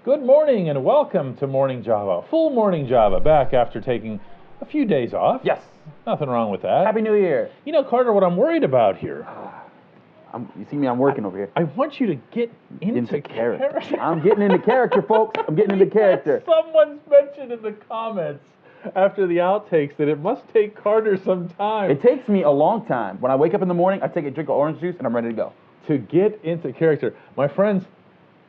Good morning and welcome to Morning Java. Full Morning Java, back after taking a few days off. Yes. Nothing wrong with that. Happy New Year. You know, Carter, what I'm worried about here. You see me, I'm working over here. I want you to get into character. I'm getting into character, folks. I'm getting into character. Someone's mentioned in the comments after the outtakes that it must take Carter some time. It takes me a long time. When I wake up in the morning, I take a drink of orange juice and I'm ready to go. To get into character. My friends,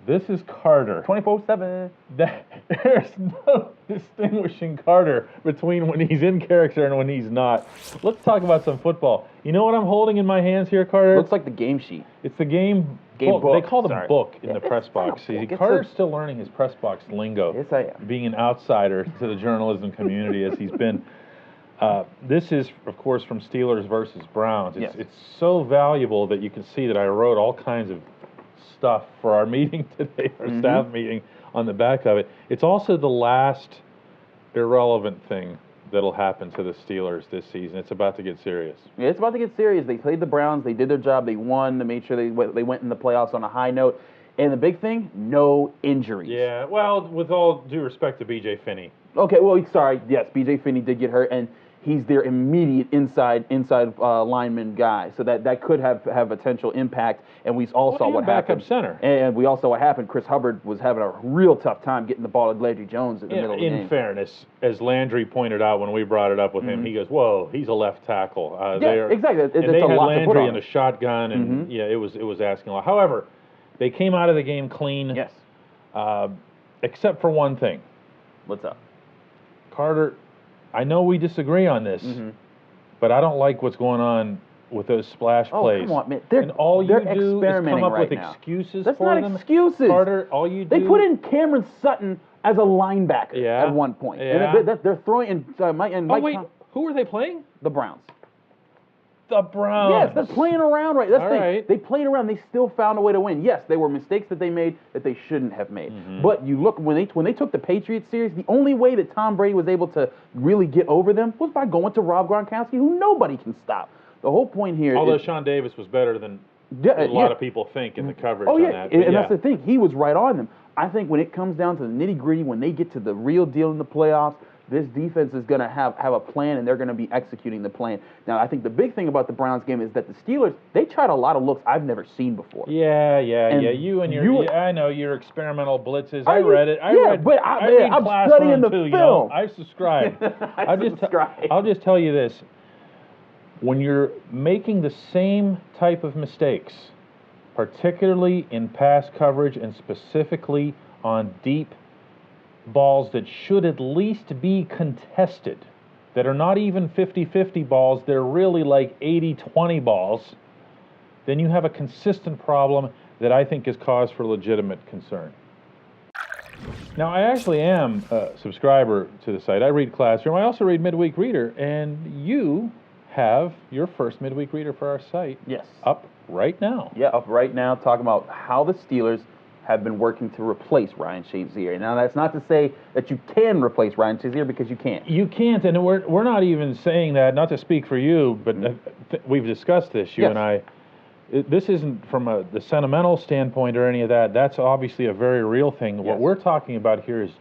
this is Carter. 24/7. There's no distinguishing Carter between when he's in character and when he's not. Let's talk about some football. You know what I'm holding in my hands here, Carter? Looks like the game sheet. It's the game book. They call it a book in the press box. See, Carter's still learning his press box lingo. Yes, I am. Being an outsider to the journalism community as he's been. This is, of course, from Steelers versus Browns. It's so valuable that you can see that I wrote all kinds of stuff for our meeting today, our staff meeting, on the back of it. It's also the last irrelevant thing that'll happen to the Steelers this season. It's about to get serious. Yeah, it's about to get serious. They played the Browns. They did their job. They won. They made sure they went in the playoffs on a high note. And the big thing, no injuries. Yeah, well, with all due respect to B.J. Finney. Okay, well, sorry. Yes, B.J. Finney did get hurt, and he's their immediate inside lineman guy, so that could have potential impact. And we all saw what happened. Backup center. And we all saw what happened. Chris Hubbard was having a real tough time getting the ball to Landry Jones in the middle of the game. In fairness, as Landry pointed out when we brought it up with him, he goes, "Whoa, he's a left tackle." Exactly. And they had Landry in a shotgun, and it was asking a lot. However, they came out of the game clean. Yes. Except for one thing. What's up, Carter? I know we disagree on this, but I don't like what's going on with those splash plays. Oh, come on, man. And all you do is come up with now. excuses That's for not them. excuses. Carter, all you do... They put in Cameron Sutton as a linebacker at one point. Yeah. And they're throwing in... Who are they playing? The Browns. The Browns. Yes, they're playing around, right? That's the thing. Right. They played around. They still found a way to win. Yes, there were mistakes that they made that they shouldn't have made. But you look, when they took the Patriots series, the only way that Tom Brady was able to really get over them was by going to Rob Gronkowski, who nobody can stop. The whole point here Although Sean Davis was better than a lot of people think in the coverage on that. And that's the thing. He was right on them. I think when it comes down to the nitty-gritty, when they get to the real deal in the playoffs, this defense is going to have a plan, and they're going to be executing the plan. Now, I think the big thing about the Browns game is that the Steelers, they tried a lot of looks I've never seen before. Yeah. You and your, I know your experimental blitzes. I read it. I read I'm studying the film. You know? I subscribe. subscribe. I'll just tell you this. When you're making the same type of mistakes, particularly in pass coverage and specifically on deep balls that should at least be contested, that are not even 50-50 balls, they're really like 80-20 balls, then you have a consistent problem that I think is cause for legitimate concern. Now, I actually am a subscriber to the site. I read Classroom. I also read Midweek Reader, and you have your first Midweek Reader for our site up right now. Yeah, up right now, talking about how the Steelers have been working to replace Ryan Shazier. Now, that's not to say that you can replace Ryan Shazier, because you can't. You can't, and we're not even saying that, not to speak for you, but we've discussed this, you and I. This isn't from the sentimental standpoint or any of that. That's obviously a very real thing. Yes. What we're talking about here is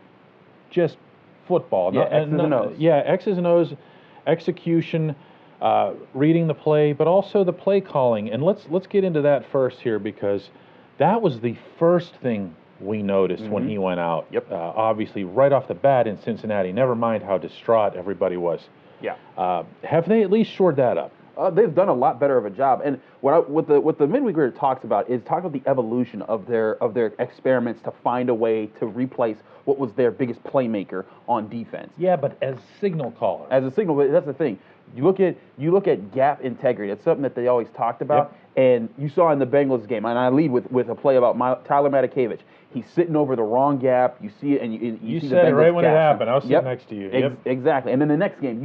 just football. Yeah, X's and O's. Yeah, X's and O's, execution, reading the play, but also the play calling. And let's get into that first here, because that was the first thing we noticed when he went out. Yep. Obviously, right off the bat in Cincinnati. Never mind how distraught everybody was. Yeah. Have they at least shored that up? They've done a lot better of a job. And what the Midweek Reader talks about is about the evolution of their experiments to find a way to replace what was their biggest playmaker on defense. Yeah, but as signal caller. As a signal, but that's the thing. You look at gap integrity. It's something that they always talked about. Yep. And you saw in the Bengals game, and I lead with a play about Tyler Matakevich. He's sitting over the wrong gap. You see it, and you see the Bengals said it right when it gaps. happened. I was sitting next to you. Exactly. And then the next game,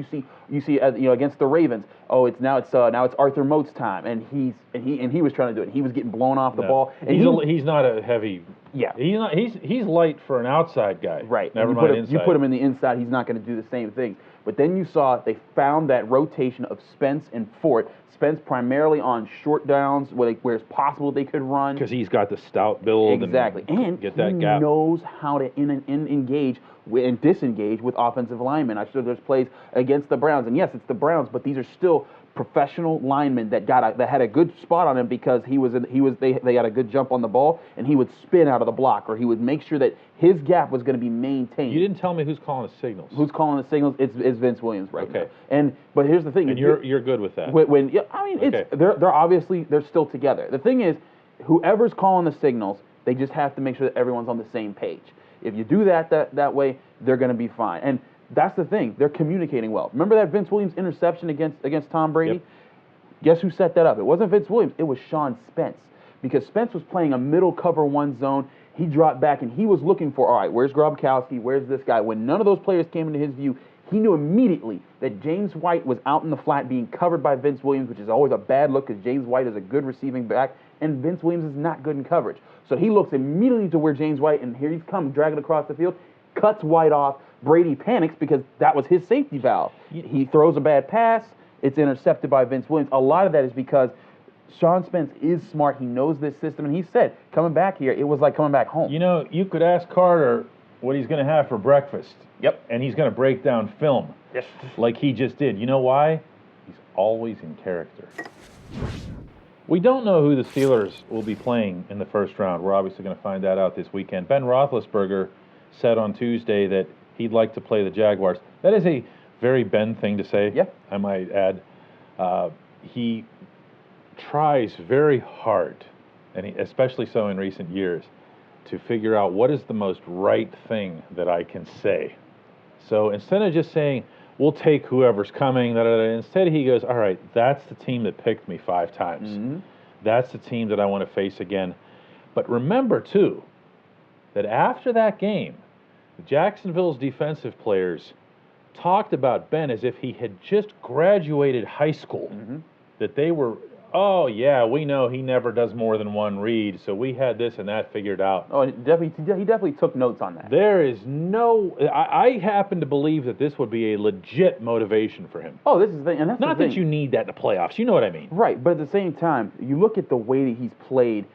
you see against the Ravens. Oh, now it's Arthur Mote's time, and he was trying to do it. He was getting blown off the ball. And he's not a heavy. Yeah. He's light for an outside guy. Right. Never mind inside. You put him in the inside, he's not going to do the same thing. But then you saw they found that rotation of Spence and Fort. Spence primarily on short downs where it's possible they could run. Because he's got the stout build. Exactly. And get that he gap. knows how to engage and disengage with offensive linemen. I showed there's plays against the Browns. And yes, it's the Browns, but these are still professional linemen that had a good spot on him because they had a good jump on the ball and he would spin out of the block, or he would make sure that his gap was going to be maintained. You didn't tell me who's calling the signals. Who's calling the signals? It's Vince Williams right now. But here's the thing. And you're good with that. They're still together. The thing is, whoever's calling the signals, they just have to make sure that everyone's on the same page. If you do that way, they're going to be fine. And that's the thing. They're communicating well. Remember that Vince Williams interception against Tom Brady? Yep. Guess who set that up? It wasn't Vince Williams. It was Sean Spence. Because Spence was playing a middle cover one zone. He dropped back, and he was looking for, all right, where's Gronkowski? Where's this guy? When none of those players came into his view, he knew immediately that James White was out in the flat being covered by Vince Williams, which is always a bad look because James White is a good receiving back, and Vince Williams is not good in coverage. So he looks immediately to where James White, and here he's come, dragging across the field, cuts White off. Brady panics because that was his safety valve. He throws a bad pass. It's intercepted by Vince Williams. A lot of that is because Sean Spence is smart. He knows this system. And he said, coming back here, it was like coming back home. You know, you could ask Carter what he's going to have for breakfast. Yep. And he's going to break down film. Yes. Like he just did. You know why? He's always in character. We don't know who the Steelers will be playing in the first round. We're obviously going to find that out this weekend. Ben Roethlisberger said on Tuesday that he'd like to play the Jaguars. That is a very Ben thing to say, I might add. He tries very hard, and especially so in recent years, to figure out what is the most right thing that I can say. So instead of just saying, we'll take whoever's coming, instead he goes, all right, that's the team that picked me 5 times. Mm-hmm. That's the team that I want to face again. But remember, too, that after that game, Jacksonville's defensive players talked about Ben as if he had just graduated high school. Mm-hmm. That they were, oh, yeah, we know he never does more than one read, so we had this and that figured out. Oh, he definitely took notes on that. There is I happen to believe that this would be a legit motivation for him. Oh, this is the thing. And that's not the thing. That you need that in the playoffs. You know what I mean. Right, but at the same time, you look at the way that he's played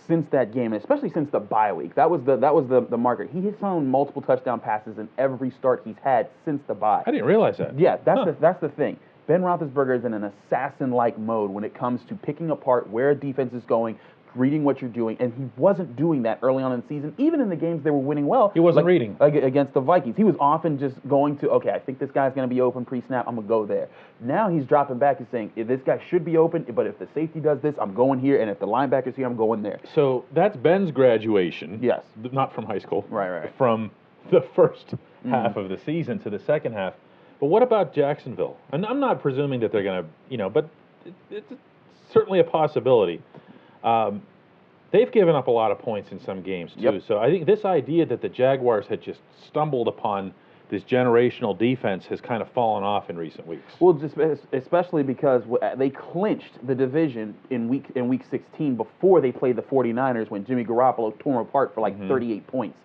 since that game, and especially since the bye week. That was the marker. He hits on multiple touchdown passes in every start he's had since the bye. I didn't realize that. Yeah, that's the thing. Ben Roethlisberger is in an assassin-like mode when it comes to picking apart where a defense is going, reading what you're doing, and he wasn't doing that early on in the season. Even in the games they were winning well, he wasn't reading against the Vikings. He was often just going to, okay, I think this guy's going to be open pre-snap. I'm gonna go there. Now he's dropping back and saying, if this guy should be open, but if the safety does this, I'm going here, and if the linebacker's here, I'm going there. So that's Ben's graduation. Yes, not from high school. Right. From the first half of the season to the second half. But what about Jacksonville? And I'm not presuming that they're going to, but it's certainly a possibility. They've given up a lot of points in some games, too. Yep. So I think this idea that the Jaguars had just stumbled upon this generational defense has kind of fallen off in recent weeks. Well, just especially because they clinched the division in week 16 before they played the 49ers when Jimmy Garoppolo tore them apart for like 38 points.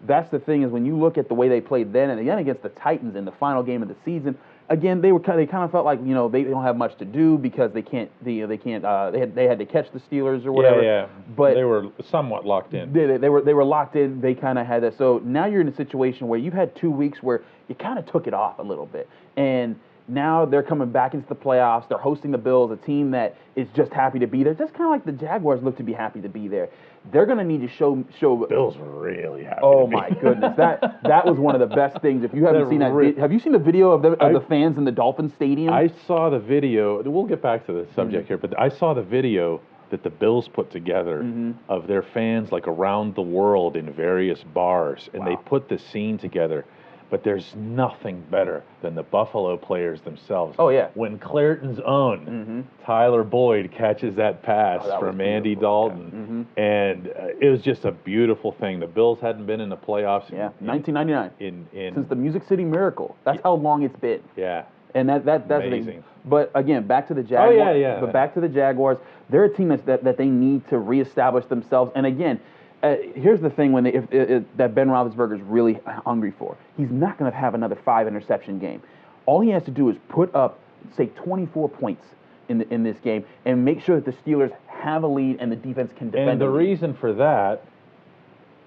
That's the thing is when you look at the way they played then and again against the Titans in the final game of the season, again they kind of felt like they don't have much to do because they had to catch the Steelers or whatever. Yeah. But they were somewhat locked in. They were locked in. They kind of had that. So now you're in a situation where you've had 2 weeks where you kind of took it off a little bit, and now they're coming back into the playoffs. They're hosting the Bills, a team that is just happy to be there. Just kind of like the Jaguars look to be happy to be there. They're going to need to show. Bills were really happy. Oh my goodness, that was one of the best things. If you haven't seen that, have you seen the video of the fans in the Dolphin Stadium? I saw the video. We'll get back to the subject here, but I saw the video that the Bills put together of their fans like around the world in various bars, and they put the scene together. But there's nothing better than the Buffalo players themselves. Oh, yeah. When Clairton's own Tyler Boyd catches that pass from Andy Dalton. Yeah. And it was just a beautiful thing. The Bills hadn't been in the playoffs. Yeah, 1999. Since the Music City Miracle. That's how long it's been. Yeah. And that's amazing. But again, back to the Jaguars. Oh, yeah. But back to the Jaguars. They're a team that they need to reestablish themselves. And again, here's the thing that Ben Roethlisberger is really hungry for. He's not going to have another 5 interception game. All he has to do is put up, say, 24 points in this game and make sure that the Steelers have a lead and the defense can defend. And the reason for that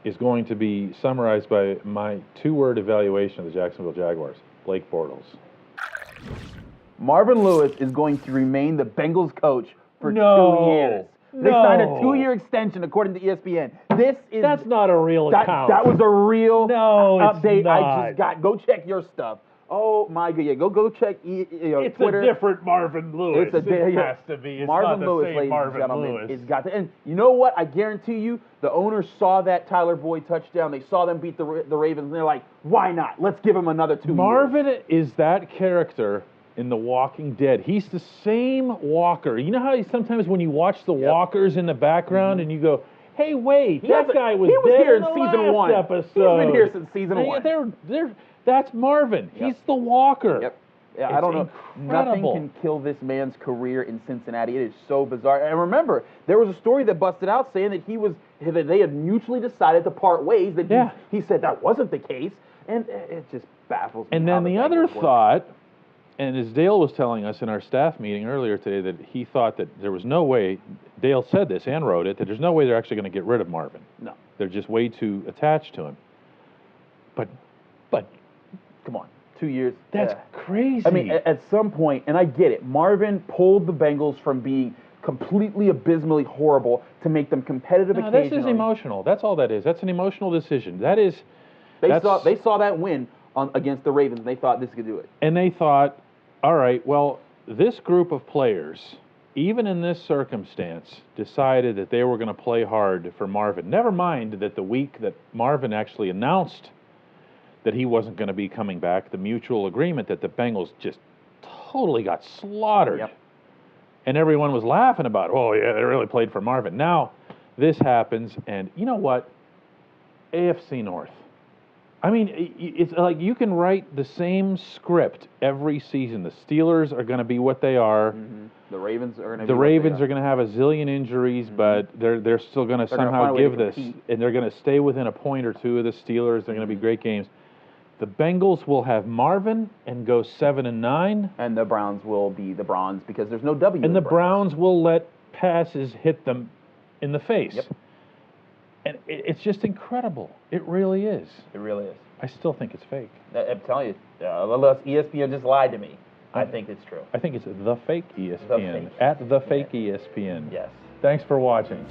is going to be summarized by my 2-word evaluation of the Jacksonville Jaguars: Blake Bortles. Marvin Lewis is going to remain the Bengals coach for 2 years. They No. signed a 2-year extension, according to ESPN. That's not a real account. That was a real update. It's not. I just got. Go check your stuff. Oh my God! Yeah, go check. It's Twitter. a different Marvin Lewis. It has to be. It's Marvin not the Lewis, same ladies Marvin and gentlemen, Lewis. it's got to. And you know what? I guarantee you, the owners saw that Tyler Boyd touchdown. They saw them beat the Ravens, and they're like, "Why not? Let's give him another 2 years." Marvin is that character in The Walking Dead. He's the same walker. You know how sometimes when you watch the walkers in the background and you go, "Hey, wait, that guy was dead here in in the season last 1. episode." He's been here since season 1. That's Marvin. Yep. He's the walker. Yep. Yeah, It's I don't know. incredible. Nothing can kill this man's career in Cincinnati. It is so bizarre. And remember, there was a story that busted out saying that they had mutually decided to part ways. That he said that wasn't the case, and it just baffles me. And then the other thought, and as Dale was telling us in our staff meeting earlier today, that he thought that there was no way, Dale said this and wrote it, that there's no way they're actually going to get rid of Marvin. No. They're just way too attached to him. But come on. 2 years. That's crazy. I mean, at some point, and I get it, Marvin pulled the Bengals from being completely abysmally horrible to make them competitive occasionally. This is emotional. That's all that is. That's an emotional decision. They saw that win against the Ravens, and they thought this could do it. And they thought, all right, well, this group of players, even in this circumstance, decided that they were going to play hard for Marvin. Never mind that the week that Marvin actually announced that he wasn't going to be coming back, the mutual agreement that the Bengals just totally got slaughtered. Yep. And everyone was laughing about, oh, yeah, they really played for Marvin. Now, this happens, and you know what? AFC North. I mean, it's like you can write the same script every season. The Steelers are going to be what they are. Mm-hmm. The Ravens are going to. The Ravens are going to have a zillion injuries, but they're still going to somehow give this, and they're going to stay within a point or two of the Steelers. They're going to be great games. The Bengals will have Marvin and go 7-9, and the Browns will be the Browns because there's no W. And the Browns will let passes hit them in the face. Yep. And it's just incredible. It really is. It really is. I still think it's fake. I'm telling you, unless ESPN just lied to me, I think it's true. I think it's the fake ESPN. The fake. At the fake ESPN. Yes. Thanks for watching.